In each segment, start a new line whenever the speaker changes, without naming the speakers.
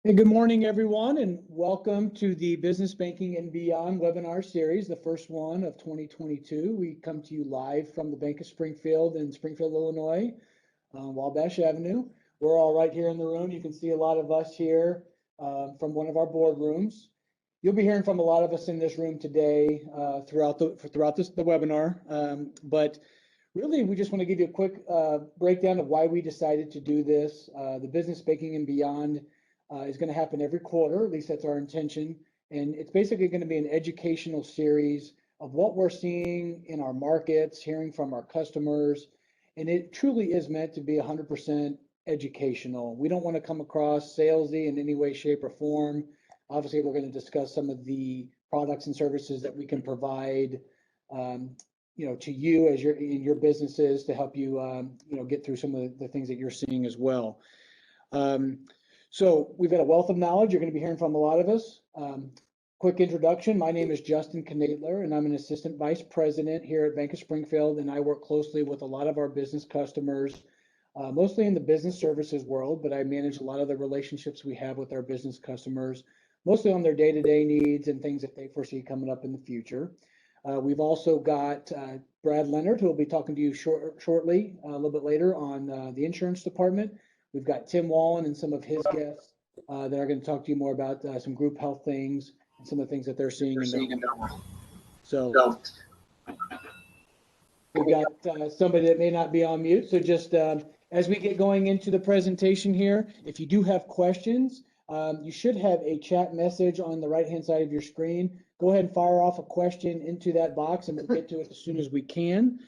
Hey, good morning, everyone, and welcome to the Business Banking and Beyond webinar series, the first one of 2022. We come to you live from the Bank of Springfield in Springfield, Illinois, on Wabash Avenue. We're all right here in the room. You can see a lot of us here from one of our boardrooms. You'll be hearing from a lot of us in this room today throughout the webinar, but really, we just want to give you a quick breakdown of why we decided to do this. The Business Banking and Beyond is going to happen every quarter, at least that's our intention. And it's basically going to be an educational series of what we're seeing in our markets, hearing from our customers. And it truly is meant to be 100% educational. We don't want to come across salesy in any way, shape, or form. Obviously, we're going to discuss some of the products and services that we can provide to you as in your businesses to help you, get through some of the things that you're seeing as well. So we've got a wealth of knowledge. You're going to be hearing from a lot of us. Quick introduction. My name is Justin Knoedler, and I'm an assistant vice president here at Bank of Springfield, and I work closely with a lot of our business customers, mostly in the business services world, but I manage a lot of the relationships we have with our business customers, mostly on their day-to-day needs and things that they foresee coming up in the future. We've also got Brad Leonard, who will be talking to you shortly, a little bit later on the insurance department. We've got Tim Wallin and some of his guests that are going to talk to you more about some group health things and some of the things that they're seeing in their world. So we've got somebody that may not be on mute. So just as we get going into the presentation here, if you do have questions, you should have a chat message on the right-hand side of your screen. Go ahead and fire off a question into that box and we'll get to it as soon as we can.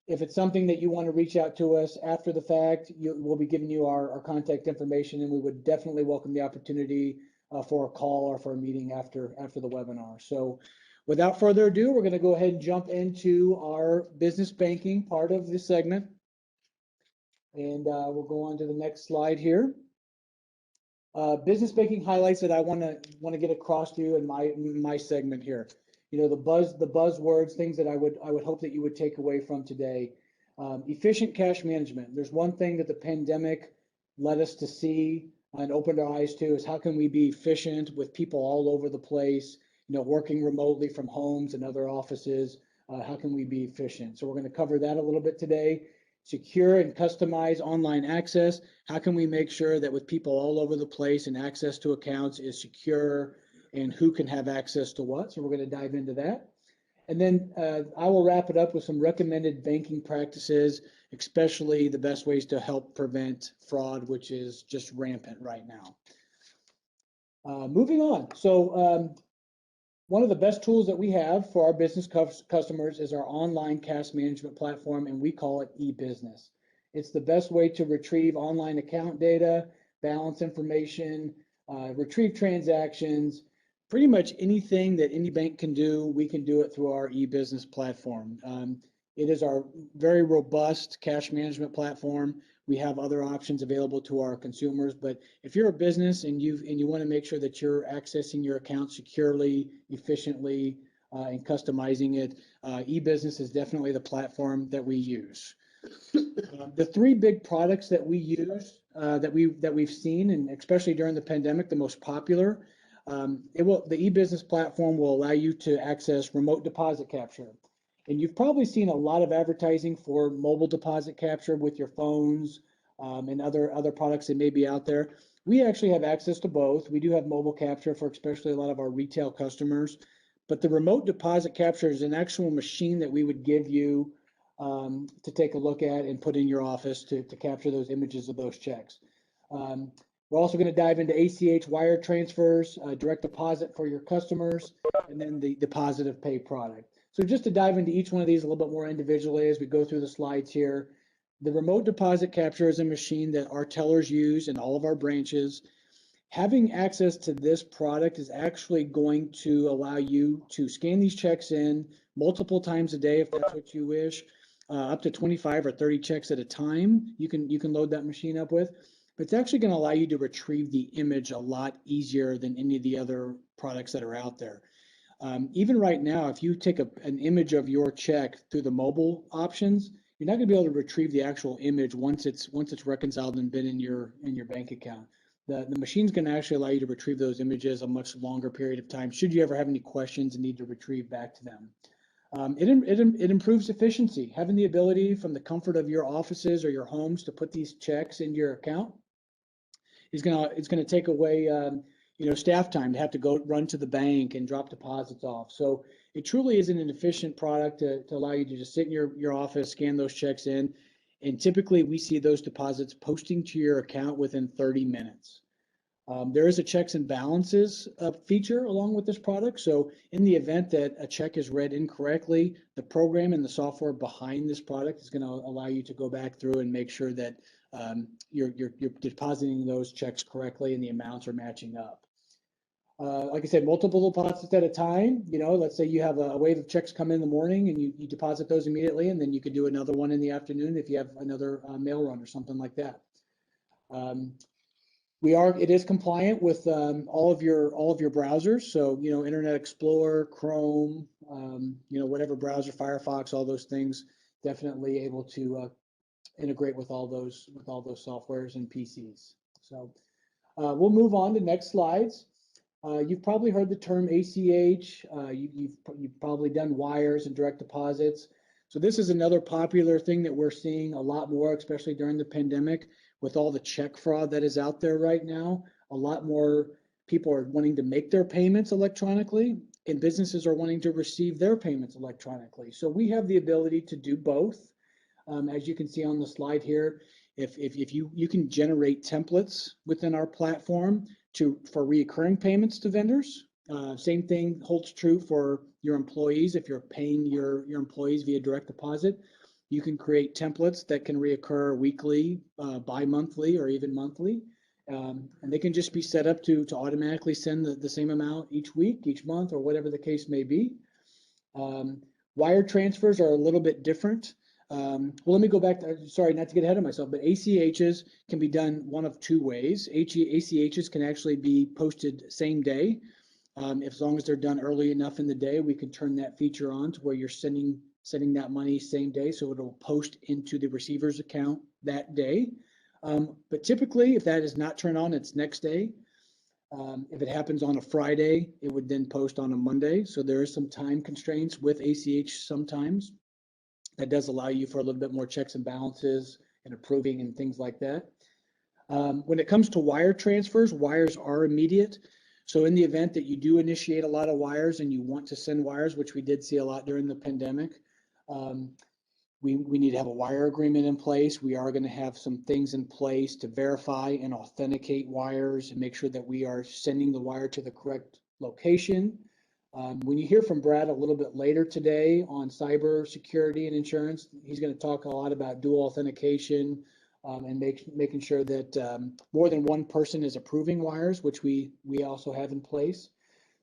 If it's something that you want to reach out to us after the fact, we'll be giving you our contact information, and we would definitely welcome the opportunity for a call or for a meeting after the webinar. So without further ado, we're going to go ahead and jump into our business banking part of this segment. And we'll go on to the next slide here. Business banking highlights that I want to get across to you in my segment here. You know, the buzzwords, things that I would hope that you would take away from today. Efficient cash management. There's one thing that the pandemic led us to see and opened our eyes to is how can we be efficient with people all over the place, working remotely from homes and other offices. How can we be efficient? So we're going to cover that a little bit today. Secure and customize online access. How can we make sure that with people all over the place and access to accounts is secure, and who can have access to what? So we're going to dive into that. And then I will wrap it up with some recommended banking practices, especially the best ways to help prevent fraud, which is just rampant right now. Moving on. So one of the best tools that we have for our business customers is our online cash management platform, and we call it EBusiness. It's the best way to retrieve online account data, balance information, retrieve transactions. Pretty much anything that any bank can do, we can do it through our EBusiness platform. It is our very robust cash management platform. We have other options available to our consumers, but if you're a business and you want to make sure that you're accessing your account securely, efficiently, and customizing it, EBusiness is definitely the platform that we use. The three big products that we use, that we've seen, and especially during the pandemic, the most popular. The EBusiness platform will allow you to access remote deposit capture. And you've probably seen a lot of advertising for mobile deposit capture with your phones and other products that may be out there. We actually have access to both. We do have mobile capture for especially a lot of our retail customers. But the remote deposit capture is an actual machine that we would give you to take a look at and put in your office to capture those images of those checks. We're also going to dive into ACH Wire Transfers, direct deposit for your customers, and then the deposit of pay product. So just to dive into each one of these a little bit more individually as we go through the slides here. The remote deposit capture is a machine that our tellers use in all of our branches. Having access to this product is actually going to allow you to scan these checks in multiple times a day if that's what you wish, up to 25 or 30 checks at a time. You can load that machine up with. But it's actually going to allow you to retrieve the image a lot easier than any of the other products that are out there. Even right now, if you take an image of your check through the mobile options, you're not going to be able to retrieve the actual image once it's reconciled and been in your bank account. the machine's going to actually allow you to retrieve those images a much longer period of time, should you ever have any questions and need to retrieve back to them. It improves efficiency. Having the ability from the comfort of your offices or your homes to put these checks into your account it's gonna take away staff time to have to go run to the bank and drop deposits off. So it truly is an efficient product to allow you to just sit in your office, scan those checks in, and typically we see those deposits posting to your account within 30 minutes. There is a checks and balances feature along with this product. So in the event that a check is read incorrectly, the program and the software behind this product is going to allow you to go back through and make sure that you're depositing those checks correctly and the amounts are matching up. Like I said, multiple deposits at a time. Let's say you have a wave of checks come in the morning and you deposit those immediately, and then you could do another one in the afternoon if you have another mail run or something like that. It is compliant with all of your browsers. So, Internet Explorer, Chrome, whatever browser, Firefox, all those things, definitely able to integrate with all those softwares and PCs. So we'll move on to next slides. You've probably heard the term ACH. You've probably done wires and direct deposits. So this is another popular thing that we're seeing a lot more, especially during the pandemic, with all the check fraud that is out there right now. A lot more people are wanting to make their payments electronically, and businesses are wanting to receive their payments electronically. So we have the ability to do both. As you can see on the slide here, if you can generate templates within our platform for reoccurring payments to vendors. Same thing holds true for your employees. If you're paying your employees via direct deposit, you can create templates that can reoccur weekly, bi-monthly, or even monthly. And they can just be set up to automatically send the same amount each week, each month, or whatever the case may be. Wire transfers are a little bit different. Well, let me go back to, sorry, not to get ahead of myself, but ACHs can be done one of two ways. ACHs can actually be posted same day. As long as they're done early enough in the day, we can turn that feature on to where you're sending that money same day, so it'll post into the receiver's account that day. But typically, if that is not turned on, it's next day. If it happens on a Friday, it would then post on a Monday. So there is some time constraints with ACH sometimes. That does allow you for a little bit more checks and balances and approving and things like that. When it comes to wire transfers, wires are immediate. So in the event that you do initiate a lot of wires and you want to send wires, which we did see a lot during the pandemic, we need to have a wire agreement in place. We are going to have some things in place to verify and authenticate wires and make sure that we are sending the wire to the correct location. When you hear from Brad a little bit later today on cyber security and insurance, he's going to talk a lot about dual authentication and making sure that more than one person is approving wires, which we also have in place.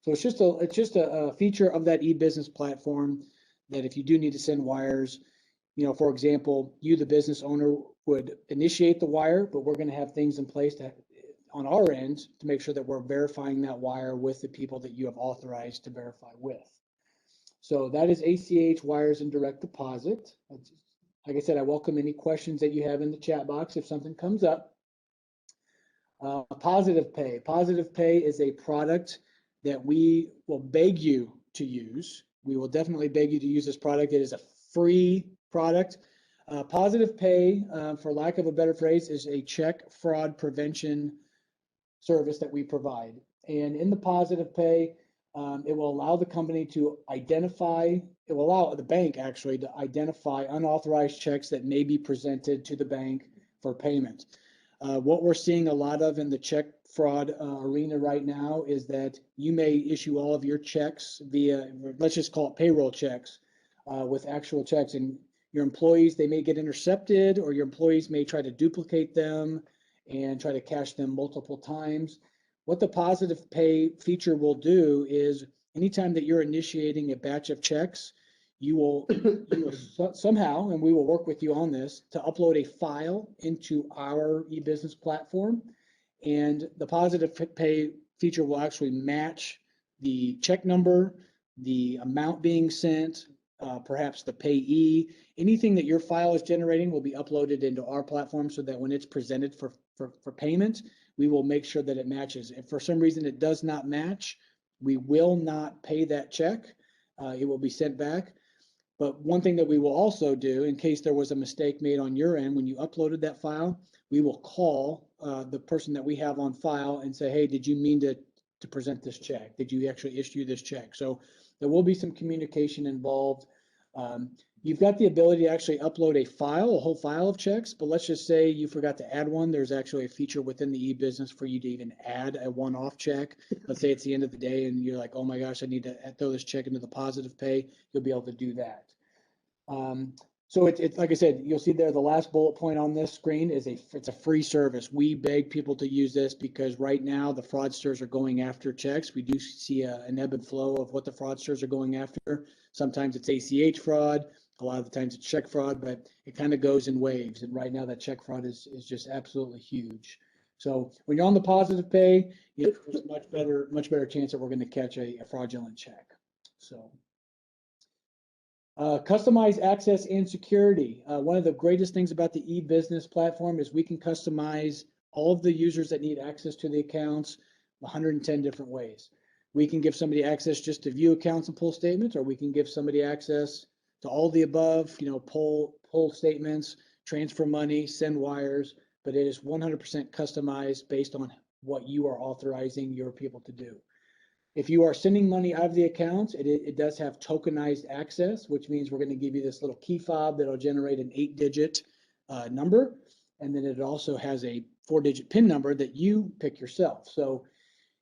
So it's just a feature of that eBusiness platform that if you do need to send wires, for example, you, the business owner, would initiate the wire, but we're going to have things in place on our end to make sure that we're verifying that wire with the people that you have authorized to verify with. So that is ACH wires and direct deposit. Like I said, I welcome any questions that you have in the chat box if something comes up. Positive Pay. Positive Pay is a product that we will beg you to use. We will definitely beg you to use this product. It is a free product. Positive Pay, for lack of a better phrase, is a check fraud prevention service that we provide. And in the Positive Pay, it will allow the company to identify, it will allow the bank actually to identify unauthorized checks that may be presented to the bank for payment. What we're seeing a lot of in the check fraud arena right now is that you may issue all of your checks via, let's just call it payroll checks, with actual checks, and your employees, they may get intercepted, or your employees may try to duplicate them and try to cash them multiple times. What the Positive Pay feature will do is anytime that you're initiating a batch of checks, you will somehow, and we will work with you on this, to upload a file into our eBusiness platform. And the Positive Pay feature will actually match the check number, the amount being sent, perhaps the payee. Anything that your file is generating will be uploaded into our platform so that when it's presented for payment, we will make sure that it matches. If for some reason it does not match, we will not pay that check. It will be sent back. But one thing that we will also do, in case there was a mistake made on your end when you uploaded that file, we will call the person that we have on file and say, hey, did you mean to present this check? Did you actually issue this check? So there will be some communication involved. You've got the ability to actually upload a whole file of checks, but let's just say you forgot to add one. There's actually a feature within the eBusiness for you to even add a one-off check. Let's say it's the end of the day and you're like, oh my gosh, I need to throw this check into the positive pay. You'll be able to do that. So it's like I said, you'll see there the last bullet point on this screen is it's a free service. We beg people to use this because right now the fraudsters are going after checks. We do see an ebb and flow of what the fraudsters are going after. Sometimes it's ACH fraud, a lot of the times it's check fraud, but it kind of goes in waves. And right now that check fraud is just absolutely huge. So when you're on the positive pay, there's a much better chance that we're going to catch a fraudulent check. So. Customized access and security. One of the greatest things about the eBusiness platform is we can customize all of the users that need access to the accounts 110 different ways. We can give somebody access just to view accounts and pull statements, or we can give somebody access to all the above, pull statements, transfer money, send wires, but it is 100% customized based on what you are authorizing your people to do. If you are sending money out of the accounts, it does have tokenized access, which means we're going to give you this little key fob that'll generate an 8-digit number. And then it also has a 4-digit PIN number that you pick yourself. So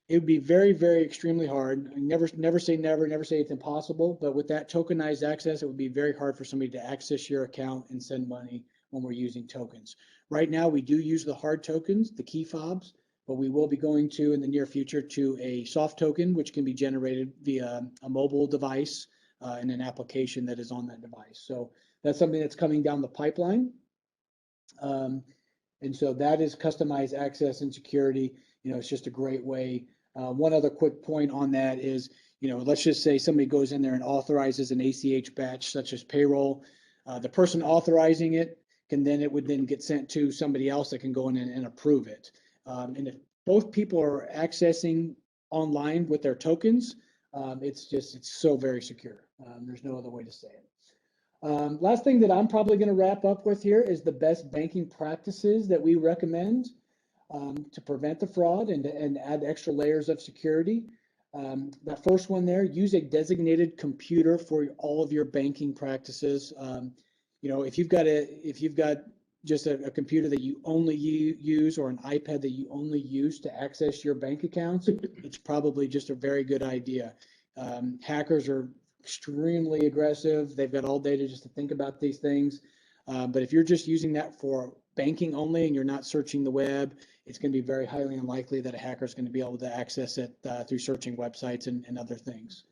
it would be very, very extremely hard. Never say never, never say it's impossible. But with that tokenized access, it would be very hard for somebody to access your account and send money when we're using tokens. Right now, we do use the hard tokens, the key fobs. But we will be going to, in the near future, to a soft token, which can be generated via a mobile device and an application that is on that device. So that's something that's coming down the pipeline. And so that is customized access and security. It's just a great way. One other quick point on that is, let's just say somebody goes in there and authorizes an ACH batch, such as payroll. The person authorizing it it would then get sent to somebody else that can go in and approve it. And if both people are accessing online with their tokens, it's so very secure. There's no other way to say it. Last thing that I'm probably going to wrap up with here is the best banking practices that we recommend to prevent the fraud and add extra layers of security. That first one there, use a designated computer for all of your banking practices. If you've got just a computer that you only use or an iPad that you only use to access your bank accounts, it's probably just a very good idea. Hackers are extremely aggressive. They've got all day to just to think about these things. But if you're just using that for banking only and you're not searching the web, it's going to be very highly unlikely that a hacker is going to be able to access it through searching websites and other things.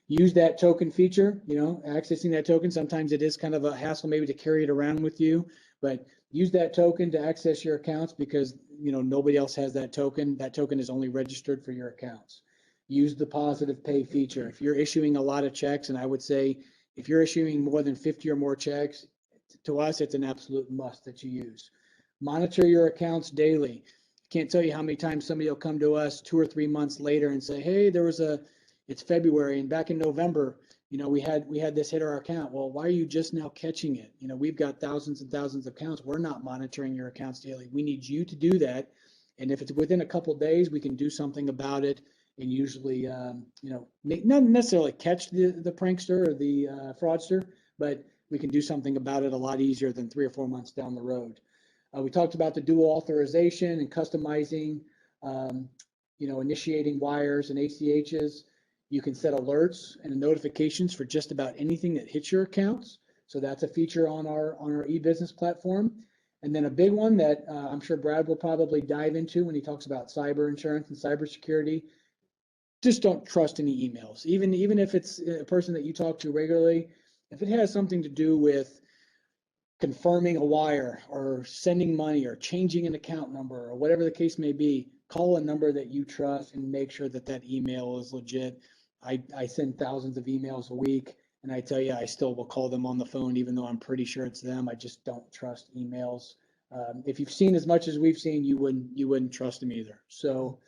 Use that token feature, accessing that token. Sometimes it is kind of a hassle maybe to carry it around with you, but use that token to access your accounts because, nobody else has that token. That token is only registered for your accounts. Use the positive pay feature. If you're issuing a lot of checks, and I would say if you're issuing more than 50 or more checks, to us, it's an absolute must that you use. Monitor your accounts daily. Can't tell you how many times somebody will come to us 2 or 3 months later and say, hey, it's February and back in November, we had this hit our account. Well, why are you just now catching it? We've got thousands and thousands of accounts. We're not monitoring your accounts daily. We need you to do that. And if it's within a couple of days, we can do something about it and usually, not necessarily catch the prankster or the fraudster, but we can do something about it a lot easier than 3 or 4 months down the road. We talked about the dual authorization and customizing, initiating wires and ACHs. You can set alerts and notifications for just about anything that hits your accounts. So that's a feature on our eBusiness platform. And then a big one that I'm sure Brad will probably dive into when he talks about cyber insurance and cybersecurity. Just don't trust any emails, even if it's a person that you talk to regularly. If it has something to do with confirming a wire or sending money or changing an account number or whatever the case may be, call a number that you trust and make sure that email is legit. I send thousands of emails a week, and I tell you, I still will call them on the phone, even though I'm pretty sure it's them. I just don't trust emails. If you've seen as much as we've seen, you wouldn't trust them either. So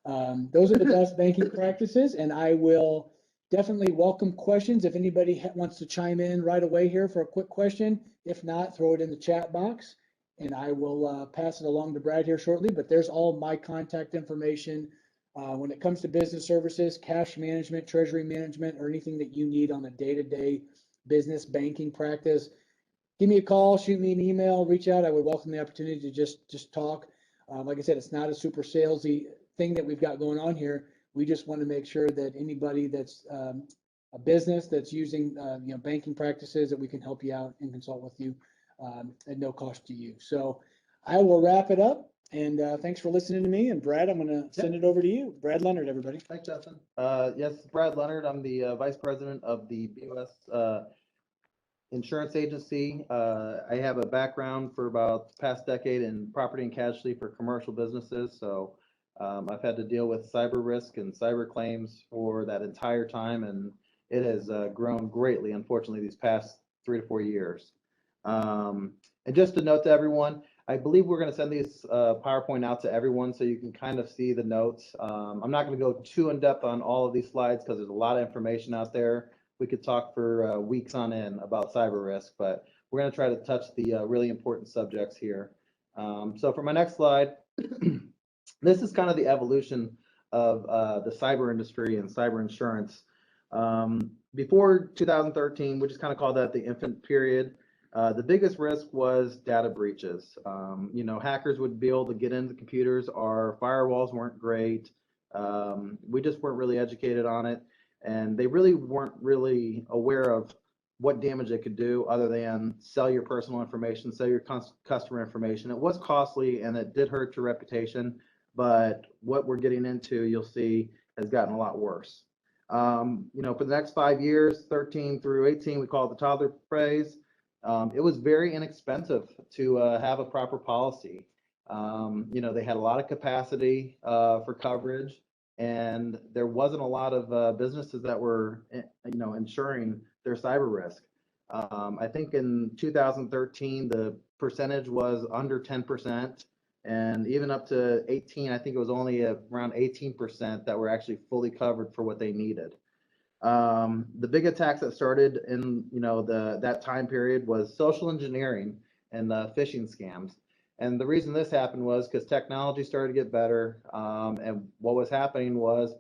those are the best banking practices, and I will definitely welcome questions. If anybody wants to chime in right away here for a quick question, if not, throw it in the chat box, and I will pass it along to Brad here shortly. But there's all my contact information. When it comes to business services, cash management, treasury management, or anything that you need on a day-to-day business banking practice, give me a call, shoot me an email, reach out. I would welcome the opportunity to just talk. Like I said, it's not a super salesy thing that we've got going on here. We just want to make sure that anybody that's a business that's using banking practices, that we can help you out and consult with you at no cost to you. So I will wrap it up. And thanks for listening to me. And Brad, I'm going to send it over to you. Brad Leonard, everybody.
Thanks, Justin. Yes, Brad Leonard. I'm the Vice President of the BOS Insurance Agency. I have a background for about the past decade in property and casualty for commercial businesses. So I've had to deal with cyber risk and cyber claims for that entire time, and it has grown greatly, unfortunately, these past 3 to 4 years. And just to note to everyone, I believe we're going to send these PowerPoint out to everyone so you can kind of see the notes. I'm not going to go too in depth on all of these slides because there's a lot of information out there. We could talk for weeks on end about cyber risk, but we're going to try to touch the really important subjects here. So for my next slide, this is kind of the evolution of the cyber industry and cyber insurance. Before 2013, we just kind of call that the infant period. The biggest risk was data breaches. Hackers would be able to get into computers. Our firewalls weren't great. We just weren't really educated on it. And they really weren't really aware of what damage they could do other than sell your personal information, sell your customer information. It was costly and it did hurt your reputation, but what we're getting into, you'll see, has gotten a lot worse. For the next 5 years, 13 through 18, we call it the toddler phase. It was very inexpensive to have a proper policy. They had a lot of capacity for coverage, and there wasn't a lot of businesses that were, insuring their cyber risk. I think in 2013, the percentage was under 10%, and even up to 18, I think it was only around 18% that were actually fully covered for what they needed. The big attacks that started in that time period was social engineering and phishing scams. And the reason this happened was because technology started to get better, and what was happening was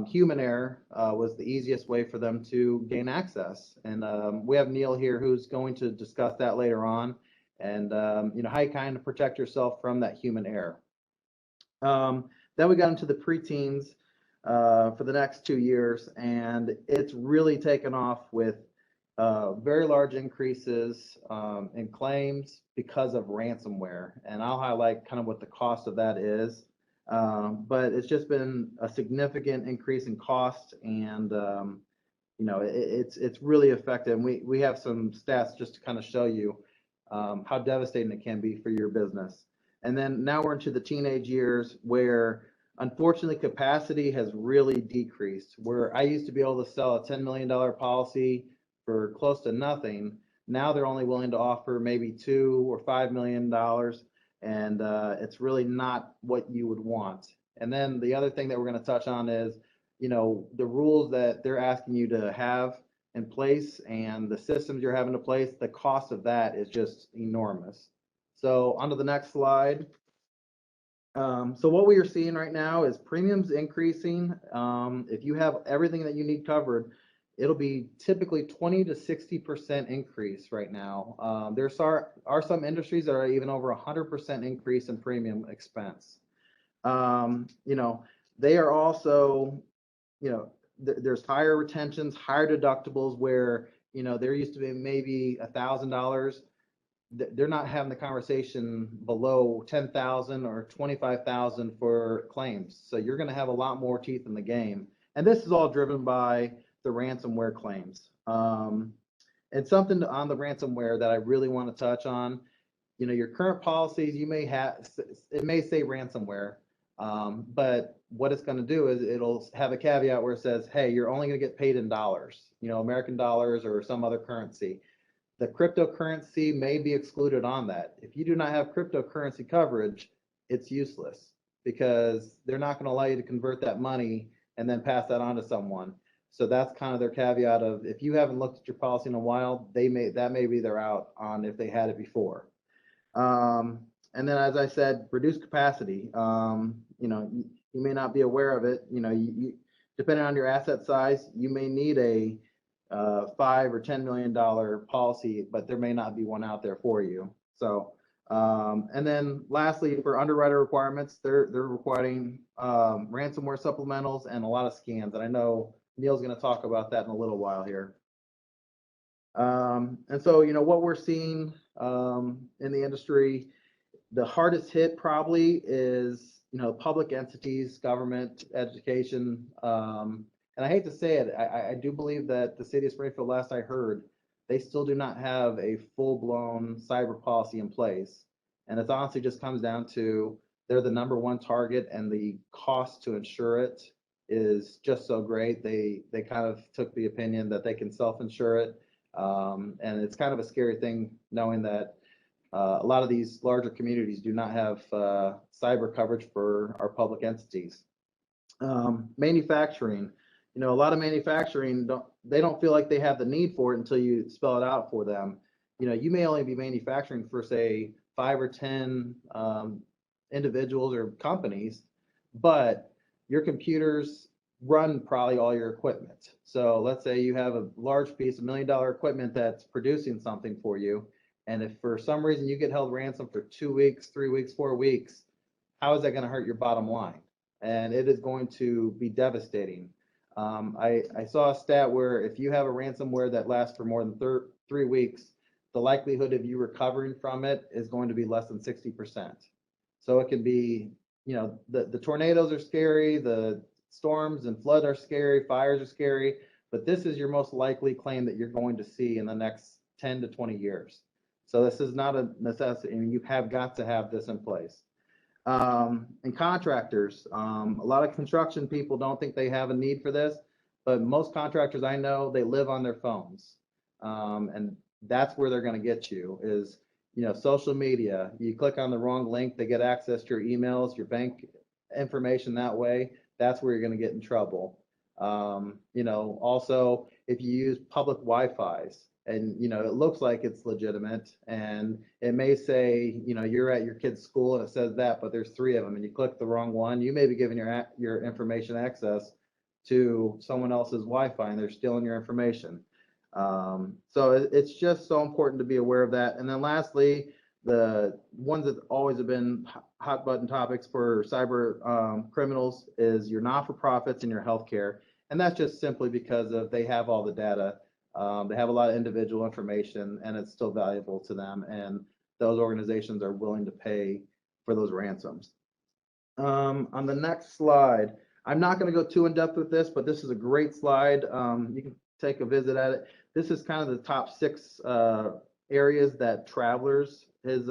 human error was the easiest way for them to gain access. And we have Neil here who's going to discuss that later on, and how you kind of protect yourself from that human error. Then we got into the preteens for the next 2 years, and it's really taken off with very large increases in claims because of ransomware. And I'll highlight kind of what the cost of that is. But it's just been a significant increase in cost, and it's really effective. And we have some stats just to kind of show you how devastating it can be for your business. And then now we're into the teenage years where unfortunately capacity has really decreased. Where I used to be able to sell a $10 million policy for close to nothing, now they're only willing to offer maybe $2 or $5 million, and it's really not what you would want. And then the other thing that we're going to touch on is, the rules that they're asking you to have in place and the systems you're having to place. The cost of that is just enormous. So on to the next slide. So what we are seeing right now is premiums increasing. If you have everything that you need covered, it'll be typically 20 to 60% increase right now. There are some industries that are even over 100% increase in premium expense. They are also, there's higher retentions, higher deductibles where, there used to be maybe $1,000. They're not having the conversation below 10,000 or 25,000 for claims. So you're going to have a lot more teeth in the game. And this is all driven by the ransomware claims. And something on the ransomware that I really want to touch on, your current policies, you may have, it may say ransomware, but what it's going to do is it'll have a caveat where it says, hey, you're only going to get paid in dollars, American dollars or some other currency. the cryptocurrency may be excluded on that. If you do not have cryptocurrency coverage, it's useless because they're not going to allow you to convert that money and then pass that on to someone. So that's kind of their caveat of if you haven't looked at your policy in a while, that may be their out on if they had it before. And then, as I said, reduced capacity. You may not be aware of it. Depending on your asset size, you may need a $5 or $10 million policy, but there may not be one out there for you. So, and then lastly, for underwriter requirements, they're requiring ransomware supplementals and a lot of scans. And I know Neil's going to talk about that in a little while here. And so, what we're seeing in the industry, the hardest hit probably is, public entities, government, education. And I hate to say it, I do believe that the city of Springfield, last I heard, they still do not have a full-blown cyber policy in place. And it honestly just comes down to they're the #1 target, and the cost to insure it is just so great. They kind of took the opinion that they can self-insure it. And it's kind of a scary thing knowing that a lot of these larger communities do not have cyber coverage for our public entities. Manufacturing, a lot of manufacturing, they don't feel like they have the need for it until you spell it out for them. You may only be manufacturing for, say, 5 or 10 individuals or companies, but your computers run probably all your equipment. So let's say you have a large piece of $1 million equipment that's producing something for you. And if for some reason you get held ransom for 2 weeks, 3 weeks, 4 weeks, how is that going to hurt your bottom line? And it is going to be devastating. I saw a stat where if you have a ransomware that lasts for more than 3 weeks, the likelihood of you recovering from it is going to be less than 60%. So it can be, the tornadoes are scary, the storms and flood are scary, fires are scary, but this is your most likely claim that you're going to see in the next 10 to 20 years. So this is not a necessity, and you have got to have this in place. And contractors, a lot of construction people don't think they have a need for this, but most contractors I know, they live on their phones. And that's where they're going to get you is, social media. You click on the wrong link, they get access to your emails, your bank information that way. That's where you're going to get in trouble. Also, if you use public Wi-Fi's, and it looks like it's legitimate, and it may say you're at your kid's school and it says that, but there's 3 of them, and you click the wrong one, you may be giving your information access to someone else's Wi-Fi, and they're stealing your information. So it's just so important to be aware of that. And then lastly, the ones that always have been hot button topics for cyber criminals is your not-for-profits and your healthcare, and that's just simply because they have all the data. They have a lot of individual information, and it's still valuable to them, and those organizations are willing to pay for those ransoms. On the next slide, I'm not going to go too in depth with this, but this is a great slide. You can take a visit at it. This is kind of the top 6 areas that Travelers has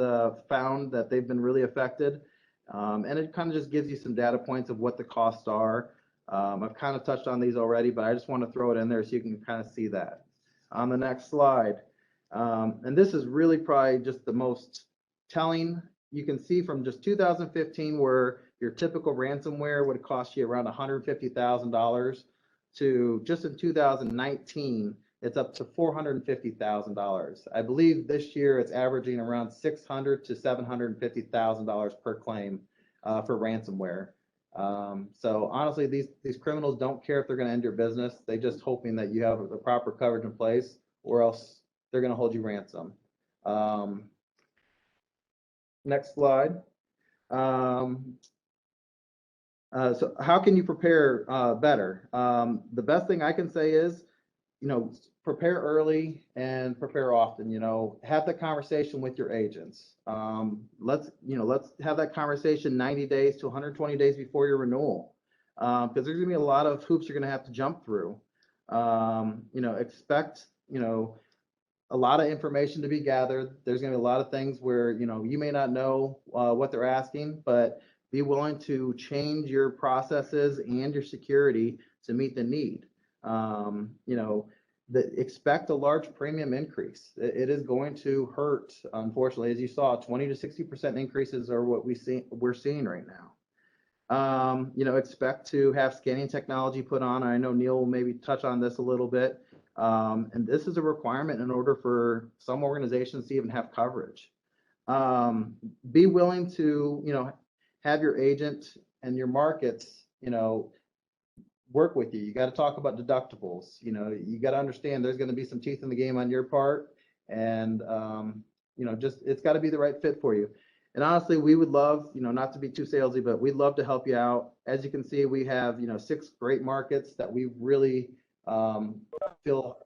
found that they've been really affected. And it kind of just gives you some data points of what the costs are. I've kind of touched on these already, but I just want to throw it in there so you can kind of see that. On the next slide, and this is really probably just the most telling. You can see from just 2015 where your typical ransomware would cost you around $150,000 to just in 2019, it's up to $450,000. I believe this year it's averaging around $600,000 to $750,000 per claim for ransomware. So honestly, these criminals don't care if they're going to end your business. They're just hoping that you have the proper coverage in place, or else they're going to hold you ransom. Next slide. So how can you prepare better? The best thing I can say is, prepare early and prepare often. Have that conversation with your agents. Let's have that conversation 90 days to 120 days before your renewal, because there's going to be a lot of hoops you're going to have to jump through. Expect a lot of information to be gathered. There's going to be a lot of things where you may not know what they're asking, but be willing to change your processes and your security to meet the need. expect a large premium increase. It is going to hurt, unfortunately. As you saw, 20 to 60% increases are what we're seeing right now. Expect to have scanning technology put on. I know Neil will maybe touch on this a little bit. And this is a requirement in order for some organizations to even have coverage. Be willing to, have your agent and your markets, work with you. You got to talk about deductibles. You got to understand there's going to be some teeth in the game on your part. And, it's got to be the right fit for you. And honestly, we would love, not to be too salesy, but we'd love to help you out. As you can see, we have, 6 great markets that we really feel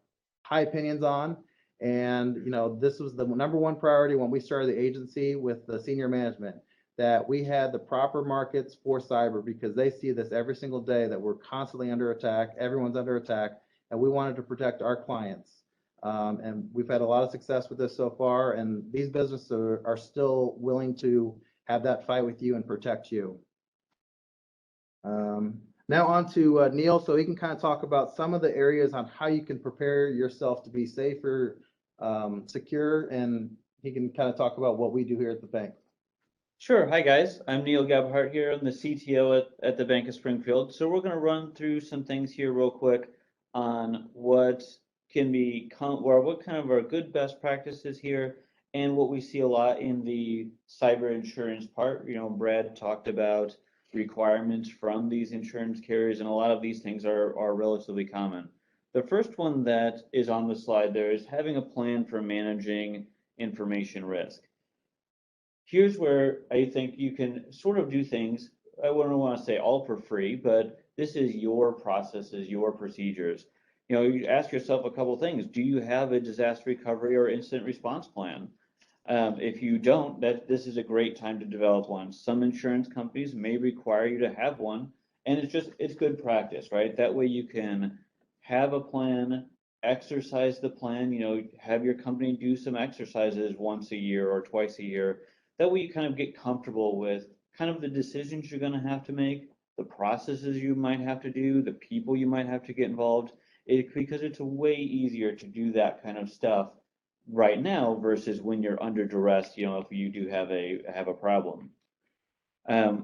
high opinions on. And, this was the number one priority when we started the agency with the senior management, that we had the proper markets for cyber, because they see this every single day, that we're constantly under attack. Everyone's under attack, and we wanted to protect our clients. And we've had a lot of success with this so far, and these businesses are still willing to have that fight with you and protect you. Now on to Neil, so he can kind of talk about some of the areas on how you can prepare yourself to be safer, secure, and he can kind of talk about what we do here at the bank.
Sure. Hi, guys. I'm Neil Gebhardt here. I'm the CTO at the Bank of Springfield. So we're going to run through some things here real quick on what can become, or what kind of are good best practices here, and what we see a lot in the cyber insurance part. Brad talked about requirements from these insurance carriers, and a lot of these things are relatively common. The first one that is on the slide there is having a plan for managing information risk. Here's where I think you can sort of do things, I wouldn't want to say all for free, but this is your processes, your procedures. You ask yourself a couple things. Do you have a disaster recovery or incident response plan? If you don't, this is a great time to develop one. Some insurance companies may require you to have one, and it's good practice, right? That way you can have a plan, exercise the plan, have your company do some exercises once a year or twice a year. That way you kind of get comfortable with kind of the decisions you're going to have to make, the processes you might have to do, the people you might have to get involved, because it's way easier to do that kind of stuff right now versus when you're under duress, if you do have a problem.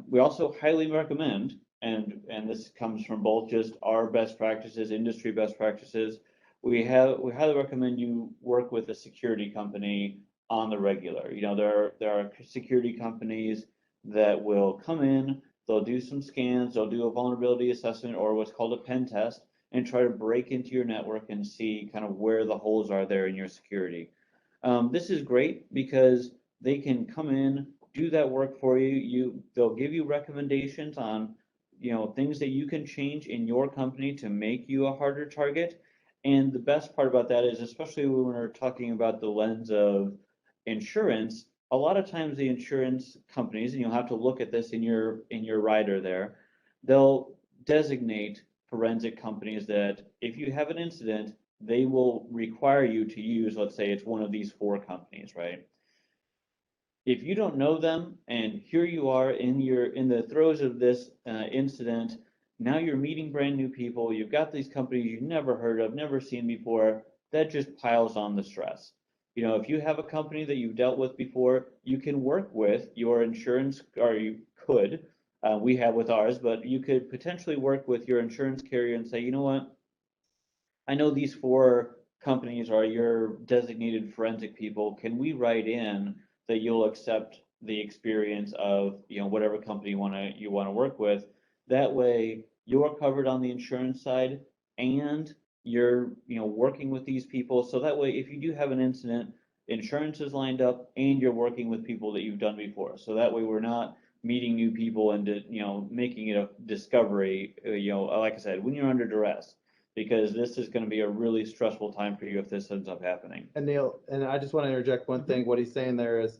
We also highly recommend, and this comes from both just our best practices, industry best practices, we highly recommend you work with a security company on the regular. There are security companies that will come in, they'll do some scans, they'll do a vulnerability assessment or what's called a pen test, and try to break into your network and see kind of where the holes are there in your security. This is great because they can come in, do that work for you. They'll give you recommendations on things that you can change in your company to make you a harder target. And the best part about that is, especially when we're talking about the lens of insurance, a lot of times the insurance companies, and you'll have to look at this in your rider there, they'll designate forensic companies that if you have an incident, they will require you to use, let's say it's one of these 4 companies, right? If you don't know them, and here you are in the throes of this incident, now you're meeting brand new people, you've got these companies you've never heard of, never seen before, that just piles on the stress. If you have a company that you've dealt with before, you can work with your insurance, or you could, we have with ours, but you could potentially work with your insurance carrier and say, you know what, I know these 4 companies are your designated forensic people. Can we write in that you'll accept the experience of whatever company you want to work with? That way you're covered on the insurance side, and you're working with these people. So that way, if you do have an incident, insurance is lined up, and you're working with people that you've done before. So that way we're not meeting new people and making it a discovery. Like I said, when you're under duress, because this is going to be a really stressful time for you if this ends up happening.
And Neil, and I just want to interject one thing. What he's saying there is,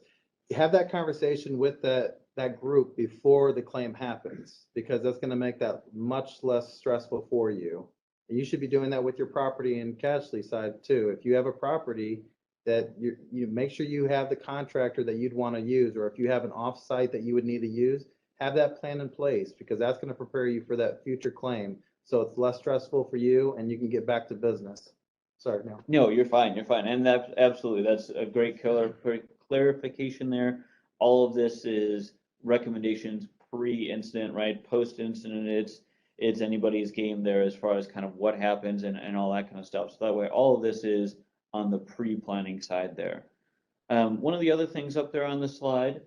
have that conversation with that group before the claim happens, because that's going to make that much less stressful for you. And you should be doing that with your property and casualty side too. If you have a property that you make sure you have the contractor that you'd want to use, or if you have an off-site that you would need to use, have that plan in place, because that's going to prepare you for that future claim. So it's less stressful for you, and you can get back to business. Sorry, no.
No, you're fine, and that, absolutely, that's a great clarification there. All of this is recommendations pre-incident, right? Post-incident, it's anybody's game there as far as kind of what happens and all that kind of stuff. So that way, all of this is on the pre-planning side there. One of the other things up there on the slide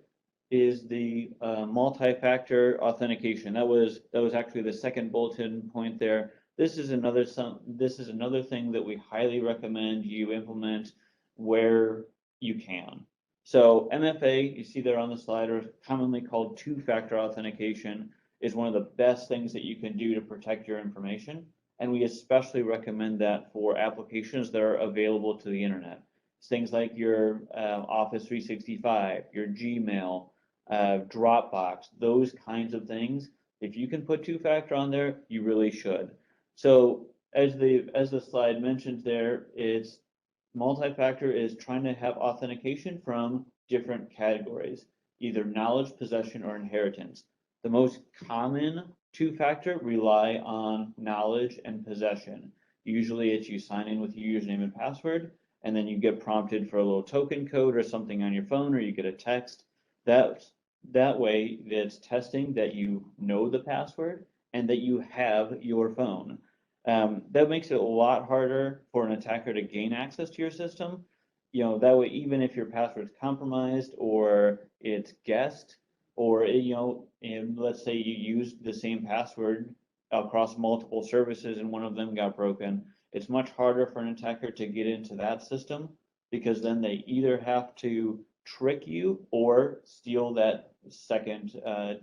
is the multi-factor authentication. That was actually the second bulletin point there. This is another thing that we highly recommend you implement where you can. So MFA, you see there on the slide, or commonly called two-factor authentication, is one of the best things that you can do to protect your information. And we especially recommend that for applications that are available to the internet. Things like your Office 365, your Gmail, Dropbox, those kinds of things. If you can put two-factor on there, you really should. So as the slide mentions there, it's multi-factor is trying to have authentication from different categories, either knowledge, possession, or inheritance. The most common two-factor rely on knowledge and possession. Usually it's you sign in with your username and password, and then you get prompted for a little token code or something on your phone, or you get a text. That way it's testing that you know the password and that you have your phone. That makes it a lot harder for an attacker to gain access to your system. You know, that way, even if your password's compromised or it's guessed, or, you know, and let's say you used the same password across multiple services and one of them got broken, it's much harder for an attacker to get into that system, because then they either have to trick you or steal that second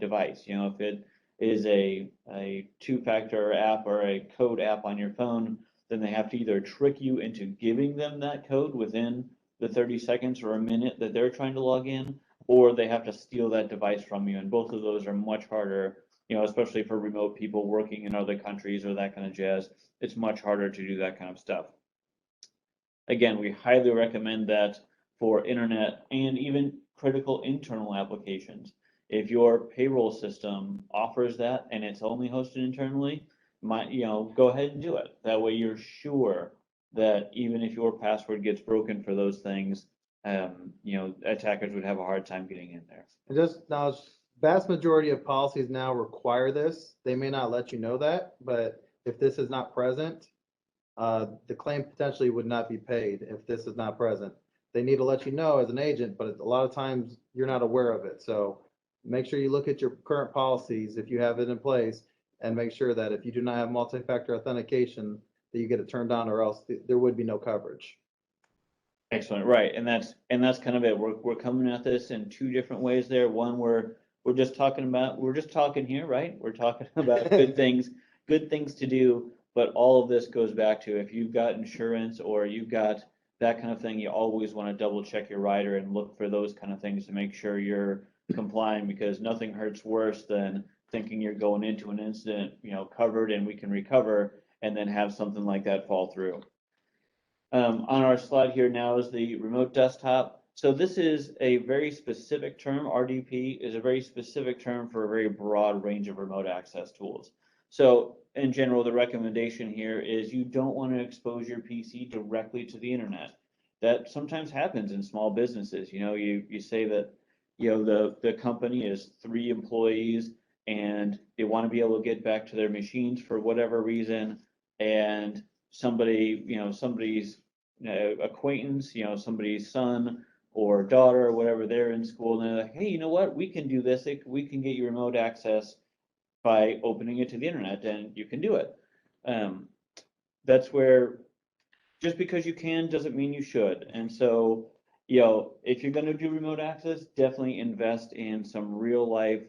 device. You know, if it is a two-factor app or a code app on your phone, then they have to either trick you into giving them that code within the 30 seconds or a minute that they're trying to log in, or they have to steal that device from you. And both of those are much harder, you know, especially for remote people working in other countries or that kind of jazz. It's much harder to do that kind of stuff. Again, we highly recommend that for internet and even critical internal applications. If your payroll system offers that and it's only hosted internally, go ahead and do it. That way you're sure that even if your password gets broken for those things, attackers would have a hard time getting in there.
And just now, vast majority of policies now require this. They may not let you know that, but if this is not present, the claim potentially would not be paid if this is not present. They need to let you know as an agent, but a lot of times you're not aware of it. So make sure you look at your current policies if you have it in place, and make sure that if you do not have multi-factor authentication, that you get it turned on, or else there would be no coverage.
Excellent, right, and that's kind of it. We're coming at this in two different ways there. One, we're just talking here, right? We're talking about good things to do, but all of this goes back to, if you've got insurance or you've got that kind of thing, you always want to double check your rider and look for those kind of things to make sure you're complying, because nothing hurts worse than thinking you're going into an incident, covered and we can recover, and then have something like that fall through. On our slide here now is the remote desktop. So this is a very specific term. RDP is a very specific term for a very broad range of remote access tools. So in general, the recommendation here is you don't want to expose your PC directly to the internet. That sometimes happens in small businesses. You say that, the company is 3 employees and they want to be able to get back to their machines for whatever reason, and somebody's acquaintance, somebody's son or daughter or whatever, they're in school and they're like, hey, you know what, we can do this. We can get you remote access by opening it to the internet, and you can do it. That's where, just because you can doesn't mean you should. And so, if you're going to do remote access, definitely invest in some real life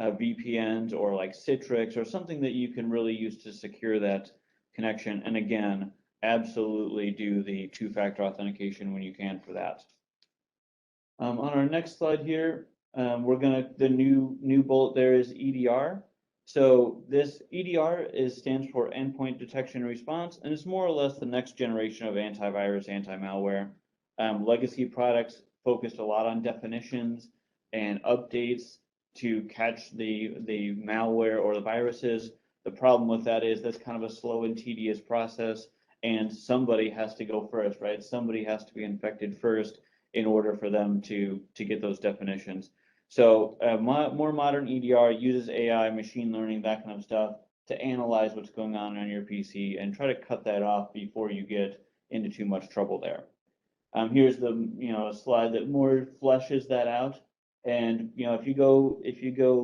VPNs, or like Citrix, or something that you can really use to secure that connection. And again, absolutely do the two-factor authentication when you can for that. On our next slide here, the new bullet there is EDR. So this EDR stands for Endpoint Detection and Response, and it's more or less the next generation of antivirus, anti-malware. Legacy products focused a lot on definitions and updates to catch the malware or the viruses. The problem with that is that's kind of a slow and tedious process, and somebody has to go first, right? Somebody has to be infected first in order for them to get those definitions. So more modern EDR uses AI, machine learning, that kind of stuff to analyze what's going on your PC and try to cut that off before you get into too much trouble there. Here's the a slide that more fleshes that out. And if you go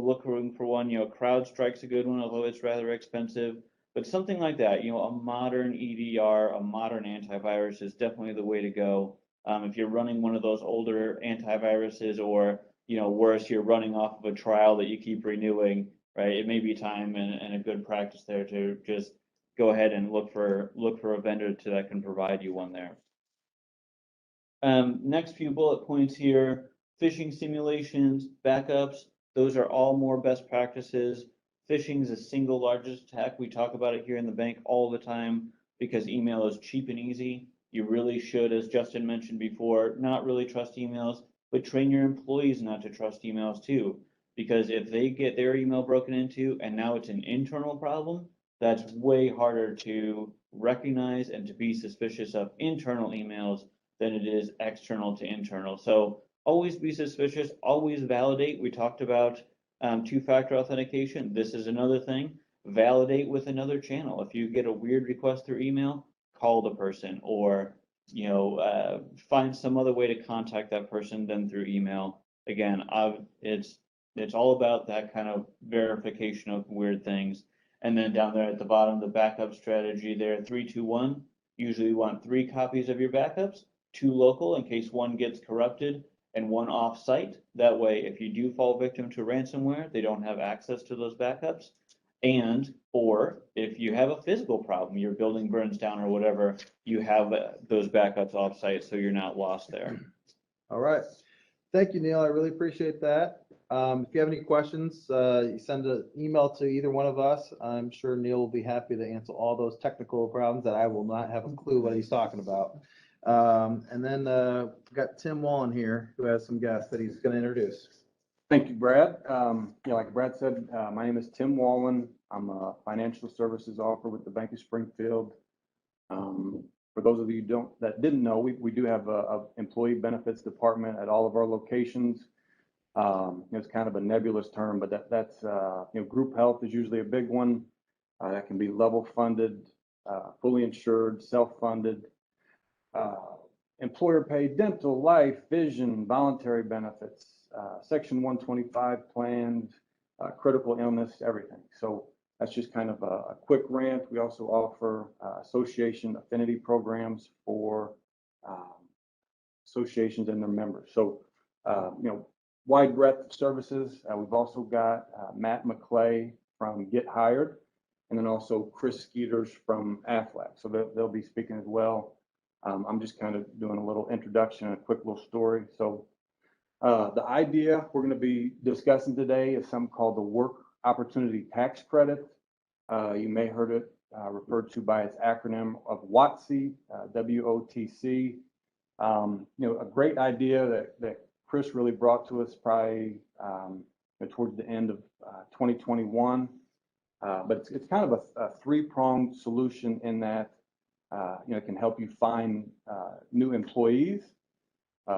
looking for one, CrowdStrike's a good one, although it's rather expensive. But something like that, a modern EDR, a modern antivirus is definitely the way to go. If you're running one of those older antiviruses, or worse, you're running off of a trial that you keep renewing, right? It may be time and a good practice there to just go ahead and look for a vendor that can provide you one there. Next few bullet points here: phishing simulations, backups. Those are all more best practices. Phishing is the single largest attack. We talk about it here in the bank all the time because email is cheap and easy. You really should, as Justin mentioned before, not really trust emails, but train your employees not to trust emails too. Because if they get their email broken into and now it's an internal problem, that's way harder to recognize and to be suspicious of internal emails than it is external to internal. So always be suspicious, always validate. We talked about two-factor authentication. This is another thing. Validate with another channel. If you get a weird request through email, call the person, or find some other way to contact that person than through email. Again, it's all about that kind of verification of weird things. And then down there at the bottom, the backup strategy there, 3, 2, 1. Usually you want 3 copies of your backups, 2 local in case one gets corrupted, and 1 off-site. That way, if you do fall victim to ransomware, they don't have access to those backups. Or if you have a physical problem, your building burns down or whatever, you have those backups off-site, so you're not lost there.
All right. Thank you, Neil. I really appreciate that. If you have any questions, you send an email to either one of us. I'm sure Neil will be happy to answer all those technical problems that I will not have a clue what he's talking about. And then we've got Tim Wallin here, who has some guests that he's going to introduce.
Thank you, Brad. Like Brad said, my name is Tim Wallin. I'm a financial services officer with the Bank of Springfield. For those of you that didn't know, we do have a employee benefits department at all of our locations. It's kind of a nebulous term, but that's group health is usually a big one. That can be level funded, fully insured, self-funded. Employer paid dental, life, vision, voluntary benefits, Section 125 plans, critical illness, everything. So that's just kind of a quick rant. We also offer association affinity programs for associations and their members. So, wide breadth of services. We've also got Matt McClay from Get Hired, and then also Chris Skeeters from Aflac. So they'll be speaking as well. I'm just kind of doing a little introduction and a quick little story. So the idea we're going to be discussing today is something called the Work Opportunity Tax Credit. You may have heard it referred to by its acronym of WOTC, WOTC. A great idea that Chris really brought to us probably towards the end of 2021. But it's kind of a 3-pronged solution in that it can help you find new employees.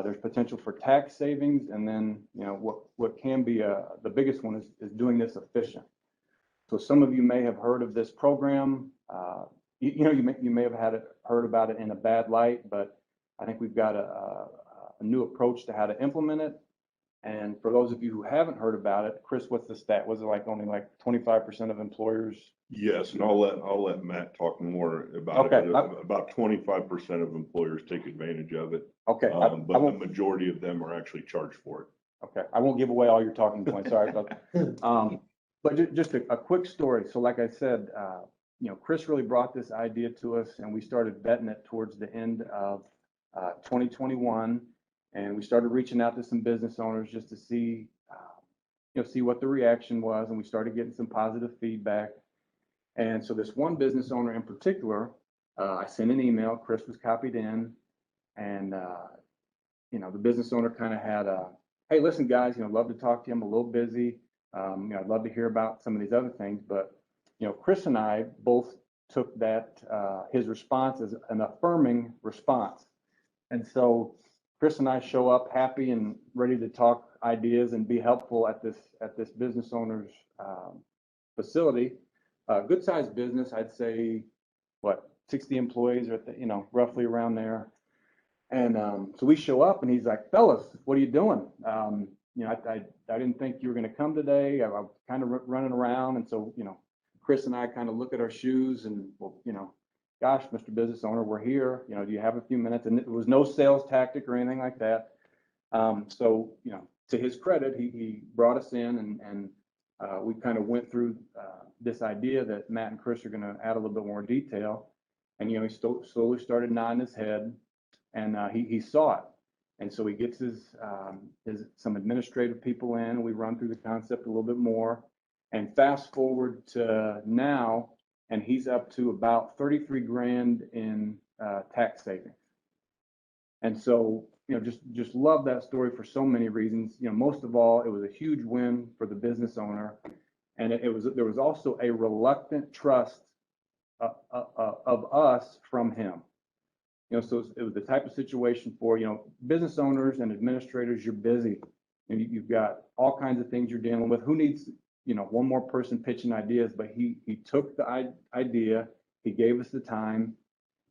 There's potential for tax savings, and then what can be the biggest one is doing this efficient. So some of you may have heard of this program. You may have heard about it in a bad light, but I think we've got a new approach to how to implement it. And for those of you who haven't heard about it, Chris, what's the stat? Was it only 25% of employers?
Yes, and I'll let Matt talk more about it. About 25% of employers take advantage of it.
Okay.
But the majority of them are actually charged for it.
Okay. I won't give away all your talking points. Sorry. But just a quick story. So like I said, Chris really brought this idea to us, and we started vetting it towards the end of 2021. And we started reaching out to some business owners just to see what the reaction was. And we started getting some positive feedback. And so this one business owner in particular, I sent an email, Chris was copied in, and the business owner kind of had hey, listen guys, love to talk to you. I'm a little busy. I'd love to hear about some of these other things, but Chris and I both took that, his response as an affirming response. And so Chris and I show up happy and ready to talk ideas and be helpful at this business owner's facility. Good sized business, I'd say, 60 employees or roughly around there. And so we show up and he's like, fellas, what are you doing? I didn't think you were going to come today. I was kind of running around. And so, Chris and I kind of look at our shoes and, well, gosh, Mr. Business Owner, we're here. Do you have a few minutes? And it was no sales tactic or anything like that. So, to his credit, he brought us in and we kind of went through this idea that Matt and Chris are going to add a little bit more detail. And, he slowly started nodding his head and he saw it. And so he gets some administrative people in and we run through the concept a little bit more. And fast forward to now, and he's up to about 33 grand in tax savings. And so, just love that story for so many reasons. Most of all, it was a huge win for the business owner. And there was also a reluctant trust of us from him. So it was the type of situation for, business owners and administrators, you're busy and you've got all kinds of things you're dealing with. Who needs, one more person pitching ideas, but he took the idea, he gave us the time,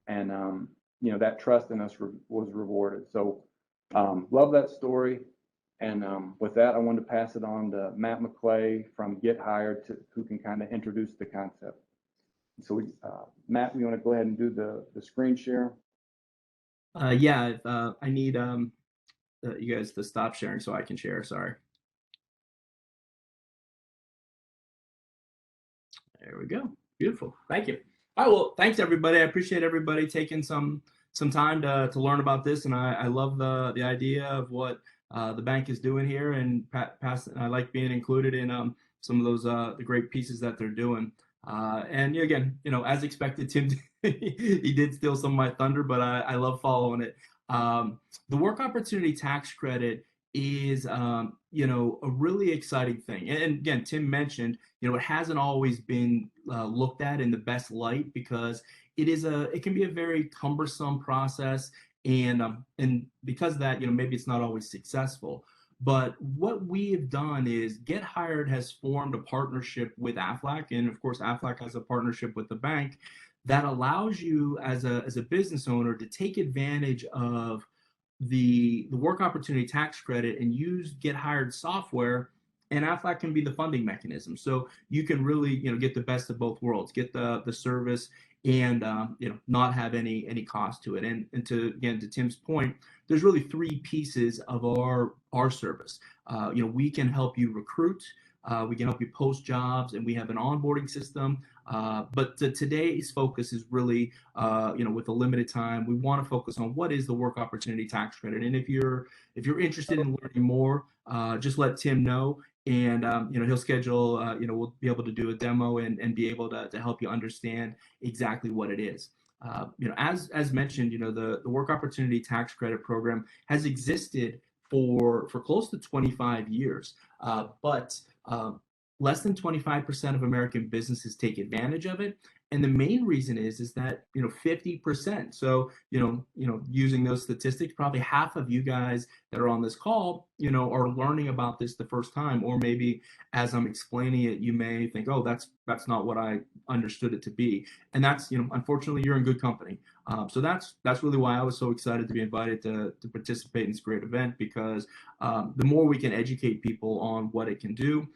and, that trust in us was rewarded. So love that story. And with that, I wanted to pass it on to Matt McClay from Get Hired, who can kind of introduce the concept. So Matt, you want to go ahead and do the screen share?
Yeah, I need you guys to stop sharing so I can share. Sorry. There we go. Beautiful. Thank you. All right. Well, thanks everybody. I appreciate everybody taking some time to learn about this, and I love the idea of what the bank is doing here, and I like being included in some of those the great pieces that they're doing. And again, as expected, Tim, he did steal some of my thunder, but I love following it. The work opportunity tax credit is, a really exciting thing. And again, Tim mentioned, it hasn't always been looked at in the best light because it can be a very cumbersome process. And because of that, maybe it's not always successful. But what we have done is Get Hired has formed a partnership with Aflac, and of course Aflac has a partnership with the bank that allows you as a business owner to take advantage of the work opportunity tax credit and use Get Hired software, and Aflac can be the funding mechanism. So you can really get the best of both worlds, get the service and not have any cost to it. And to Tim's point, there's really three pieces of our service. We can help you recruit, we can help you post jobs, and we have an onboarding system. But today's focus is really, with a limited time, we want to focus on what is the work opportunity tax credit. And if you're interested in learning more, just let Tim know. And he'll schedule, we'll be able to do a demo and be able to help you understand exactly what it is. As mentioned, the work opportunity tax credit program has existed for close to 25 years, but less than 25% of American businesses take advantage of it. And the main reason is that 50%. So using those statistics, probably half of you guys that are on this call are learning about this the first time, or maybe as I'm explaining it, you may think, oh, that's not what I understood it to be. And that's unfortunately you're in good company. So that's really why I was so excited to be invited to participate in this great event, because the more we can educate people on what it can do,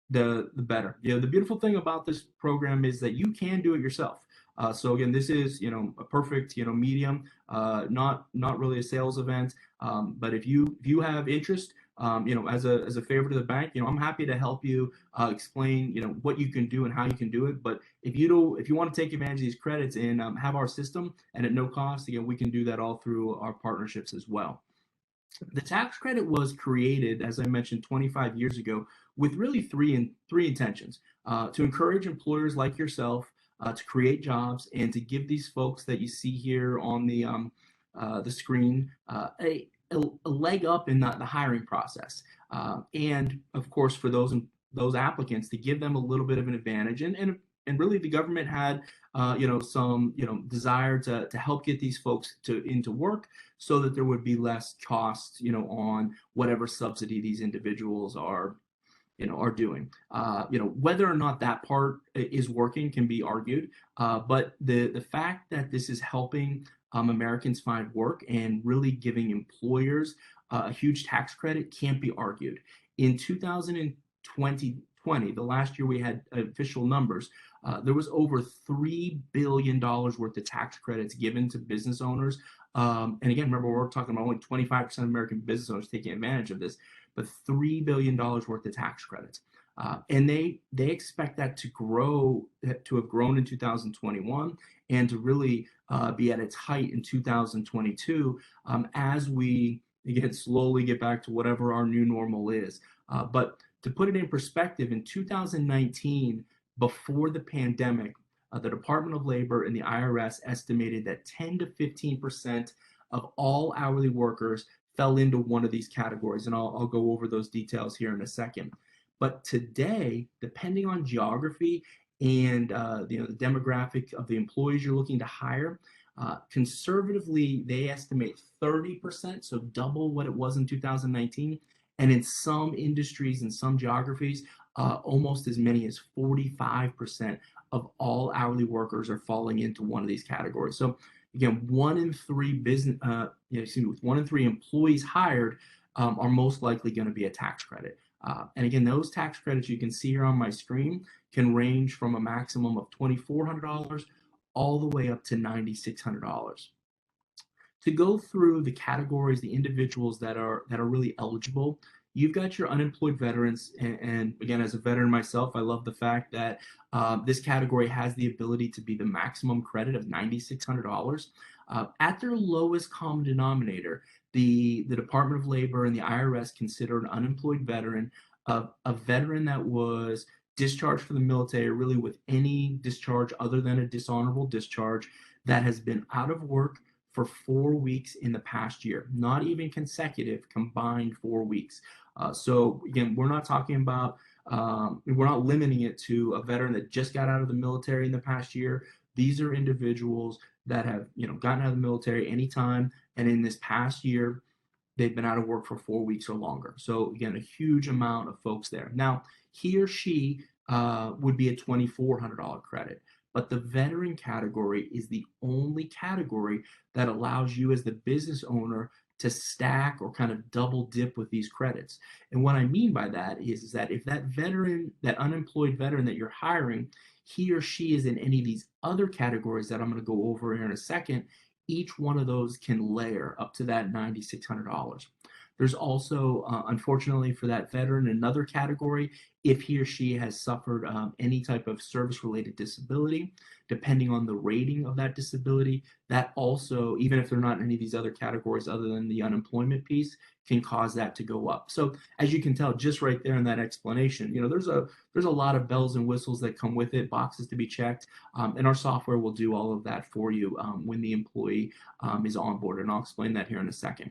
the better. The beautiful thing about this program is that you can do it yourself. So again, this is a perfect medium, not really a sales event. But if you have interest, as a favor to the bank, I'm happy to help you explain what you can do and how you can do it. But if you want to take advantage of these credits and have our system and at no cost, again, we can do that all through our partnerships as well. The tax credit was created, as I mentioned, 25 years ago, with really three intentions: to encourage employers like yourself to create jobs, and to give these folks that you see here on the screen a leg up in the hiring process, and of course for those applicants, to give them a little bit of an advantage, and and really the government had some desire to help get these folks into work so that there would be less cost on whatever subsidy these individuals are doing. Whether or not that part is working can be argued, but the fact that this is helping Americans find work and really giving employers a huge tax credit can't be argued. In 2020, the last year we had official numbers, there was over $3 billion worth of tax credits given to business owners. And again, remember, we're talking about only 25% of American business owners taking advantage of this, but $3 billion worth of tax credits. And they expect that to have grown in 2021 and to really be at its height in 2022 as we, again, slowly get back to whatever our new normal is. But to put it in perspective, in 2019, before the pandemic, the Department of Labor and the IRS estimated that 10 to 15% of all hourly workers fell into one of these categories. And I'll go over those details here in a second. But today, depending on geography and the demographic of the employees you're looking to hire, conservatively, they estimate 30%, so double what it was in 2019. And in some industries and some geographies, almost as many as 45% of all hourly workers are falling into one of these categories. So again, 1 in 3 employees hired are most likely going to be a tax credit. And again, those tax credits you can see here on my screen can range from a maximum of $2,400 all the way up to $9,600. To go through the categories, the individuals that are really eligible, you've got your unemployed veterans. And again, as a veteran myself, I love the fact that this category has the ability to be the maximum credit of $9,600. At their lowest common denominator, the Department of Labor and the IRS consider an unemployed veteran a veteran that was discharged from the military, really with any discharge other than a dishonorable discharge, that has been out of work for 4 weeks in the past year, not even consecutive, combined 4 weeks. So again, we're not talking about, we're not limiting it to a veteran that just got out of the military in the past year. These are individuals that have, gotten out of the military anytime, and in this past year, they've been out of work for 4 weeks or longer. So again, a huge amount of folks there. Now, he or she would be a $2,400 credit. But the veteran category is the only category that allows you as the business owner to stack or kind of double dip with these credits. And what I mean by that is that if that veteran, that unemployed veteran that you're hiring, he or she is in any of these other categories that I'm going to go over here in a second, each one of those can layer up to that $9,600. There's also, unfortunately for that veteran, another category if he or she has suffered any type of service-related disability, depending on the rating of that disability. That also, even if they're not in any of these other categories other than the unemployment piece, can cause that to go up. So as you can tell, just right there in that explanation, there's a lot of bells and whistles that come with it, boxes to be checked, and our software will do all of that for you when the employee is onboarded, and I'll explain that here in a second.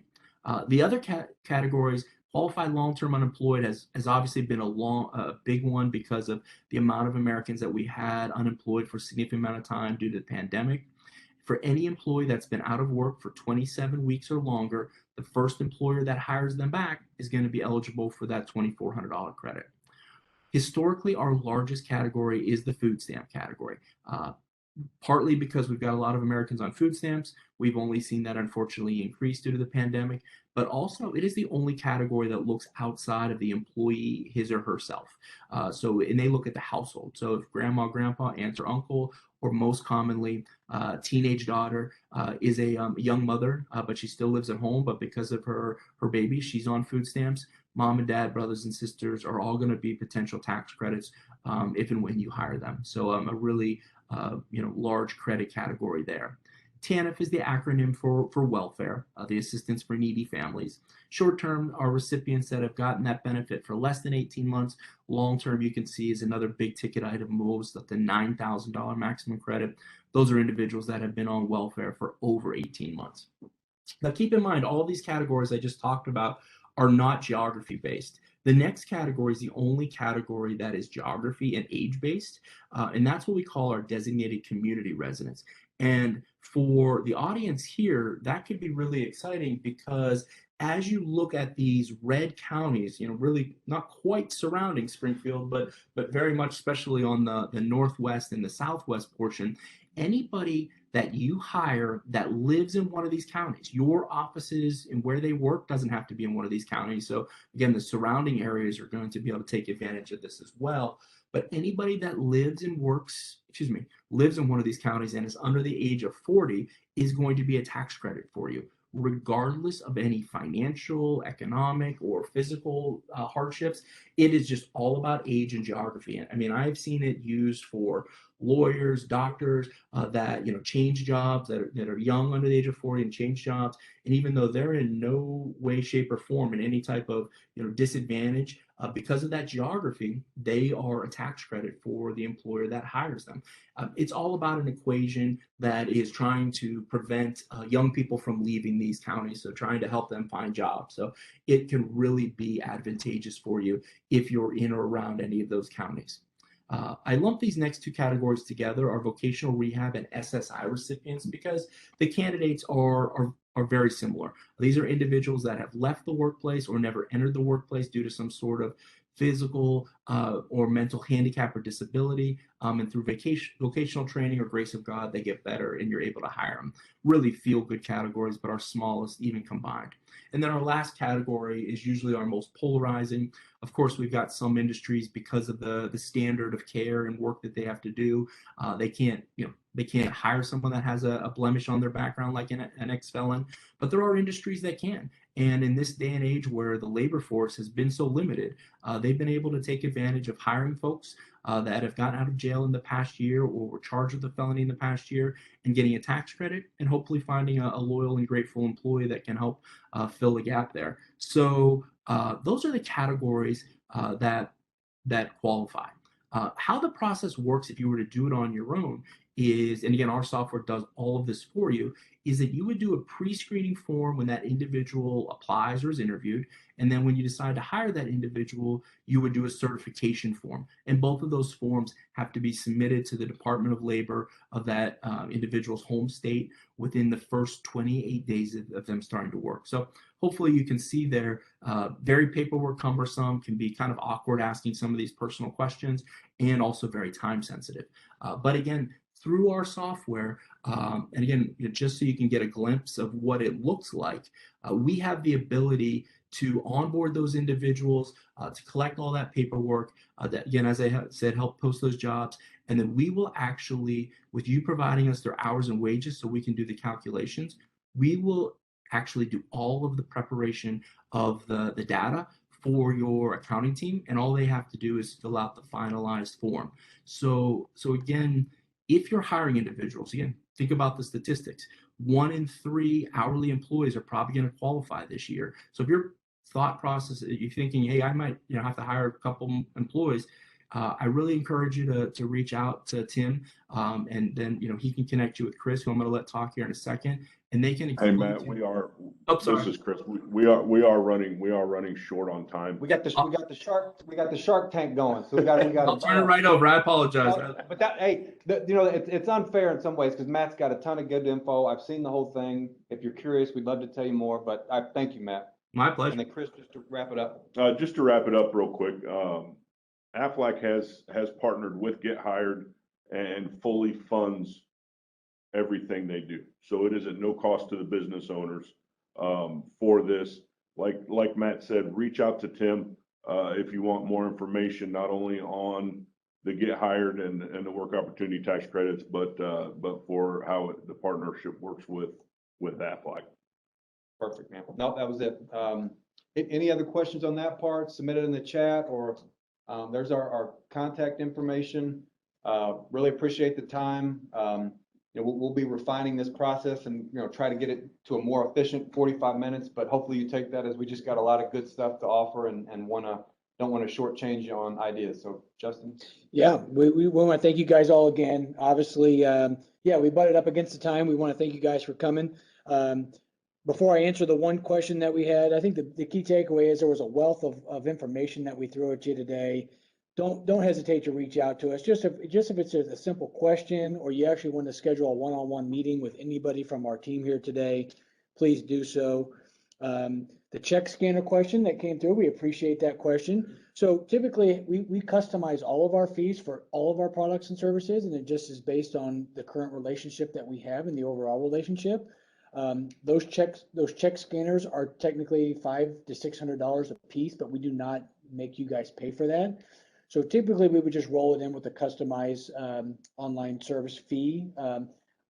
The other categories, qualified long-term unemployed has obviously been a big one because of the amount of Americans that we had unemployed for a significant amount of time due to the pandemic. For any employee that's been out of work for 27 weeks or longer, the first employer that hires them back is going to be eligible for that $2,400 credit. Historically, our largest category is the food stamp category. Partly because we've got a lot of Americans on food stamps. We've only seen that unfortunately increase due to the pandemic, but also it is the only category that looks outside of the employee, his or herself. And they look at the household. So if grandma, grandpa, aunt or uncle, or most commonly teenage daughter is a young mother, but she still lives at home, but because of her baby, she's on food stamps. Mom and dad, brothers and sisters are all going to be potential tax credits if and when you hire them. So a really large credit category there. TANF is the acronym for welfare, the assistance for needy families. Short term are recipients that have gotten that benefit for less than 18 months. Long term, you can see, is another big ticket item, moves up to $9,000 maximum credit. Those are individuals that have been on welfare for over 18 months. Now, keep in mind, all of these categories I just talked about are not geography based. The next category is the only category that is geography and age-based, and that's what we call our designated community residents. And for the audience here, that could be really exciting because as you look at these red counties, really not quite surrounding Springfield, but very much especially on the northwest and the southwest portion, anybody that you hire that lives in one of these counties, your offices and where they work doesn't have to be in one of these counties. So again, the surrounding areas are going to be able to take advantage of this as well. But anybody that lives in one of these counties and is under the age of 40 is going to be a tax credit for you, regardless of any financial, economic, or physical hardships. It is just all about age and geography. I mean, I've seen it used for lawyers, doctors that change jobs, that are young under the age of 40 and change jobs, and even though they're in no way, shape, or form in any type of disadvantage, because of that geography, they are a tax credit for the employer that hires them. It's all about an equation that is trying to prevent young people from leaving these counties, so trying to help them find jobs. So it can really be advantageous for you if you're in or around any of those counties. I lump these next two categories together, our vocational rehab and SSI recipients, because the candidates are very similar. These are individuals that have left the workplace or never entered the workplace due to some sort of physical or mental handicap or disability, and through vocational training or grace of God, they get better and you're able to hire them. Really feel good categories, but our smallest even combined. And then our last category is usually our most polarizing. Of course, we've got some industries, because of the standard of care and work that they have to do, they can't hire someone that has a blemish on their background like an ex-felon, but there are industries that can. And in this day and age where the labor force has been so limited, they've been able to take advantage of hiring folks that have gotten out of jail in the past year or were charged with a felony in the past year and getting a tax credit, and hopefully finding a loyal and grateful employee that can help fill the gap there. So those are the categories that qualify. How the process works if you were to do it on your own is, and again, our software does all of this for you, is that you would do a pre-screening form when that individual applies or is interviewed. And then when you decide to hire that individual, you would do a certification form. And both of those forms have to be submitted to the Department of Labor of that individual's home state within the first 28 days of them starting to work. So hopefully you can see there, very paperwork cumbersome, can be kind of awkward asking some of these personal questions, and also very time sensitive. But again, through our software, and again, just so you can get a glimpse of what it looks like, we have the ability to onboard those individuals, to collect all that paperwork, that, again, as I said, help post those jobs. And then we will actually, with you providing us their hours and wages so we can do the calculations, we will actually do all of the preparation of the data for your accounting team. And all they have to do is fill out the finalized form. So again, if you're hiring individuals, again, think about the statistics. 1 in 3 hourly employees are probably going to qualify this year. So if your thought process, you're thinking, hey, I might have to hire a couple employees, I really encourage you to reach out to Tim, and then he can connect you with Chris, who I'm going to let talk here in a second, and they can.
Hey Matt, this is Chris. We are running short on time.
We got the Shark Tank going, so we got.
I'll turn it right over. I apologize.
But it's unfair in some ways because Matt's got a ton of good info. I've seen the whole thing. If you're curious, we'd love to tell you more. But I thank you, Matt.
My pleasure.
And then Chris, just to wrap it up.
Just to wrap it up real quick, Aflac has partnered with Get Hired and fully funds everything they do. So it is at no cost to the business owners for this. Like Matt said, reach out to Tim if you want more information, not only on the Get Hired and the work opportunity tax credits, but for how the partnership works with Aflac.
Perfect, man. No, that was it. Any other questions on that part? Submit it in the chat, or there's our contact information. Really appreciate the time. We'll be refining this process and try to get it to a more efficient 45 minutes. But hopefully you take that as we just got a lot of good stuff to offer and don't want to shortchange you on ideas. So Justin.
Yeah, we want to thank you guys all again. Obviously, we butted up against the time. We want to thank you guys for coming. Before I answer the one question that we had, I think the key takeaway is there was a wealth of information that we threw at you today. Don't hesitate to reach out to us. Just if it's a simple question or you actually want to schedule a one-on-one meeting with anybody from our team here today, please do so. The check scanner question that came through, we appreciate that question. So typically we customize all of our fees for all of our products and services, and it just is based on the current relationship that we have and the overall relationship. Those check scanners are technically $500 to $600 a piece, but we do not make you guys pay for that. So typically we would just roll it in with a customized online service fee.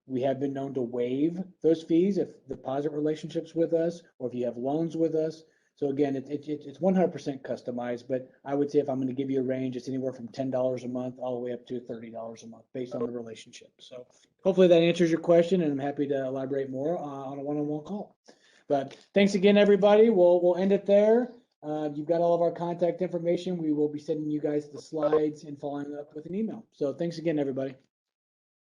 We have been known to waive those fees if deposit relationships with us or if you have loans with us. So again, it's 100% customized, but I would say if I'm going to give you a range, it's anywhere from $10 a month all the way up to $30 a month based on the relationship. So hopefully that answers your question, and I'm happy to elaborate more on a one-on-one call. But thanks again, everybody. We'll end it there. You've got all of our contact information. We will be sending you guys the slides and following up with an email. So thanks again, everybody.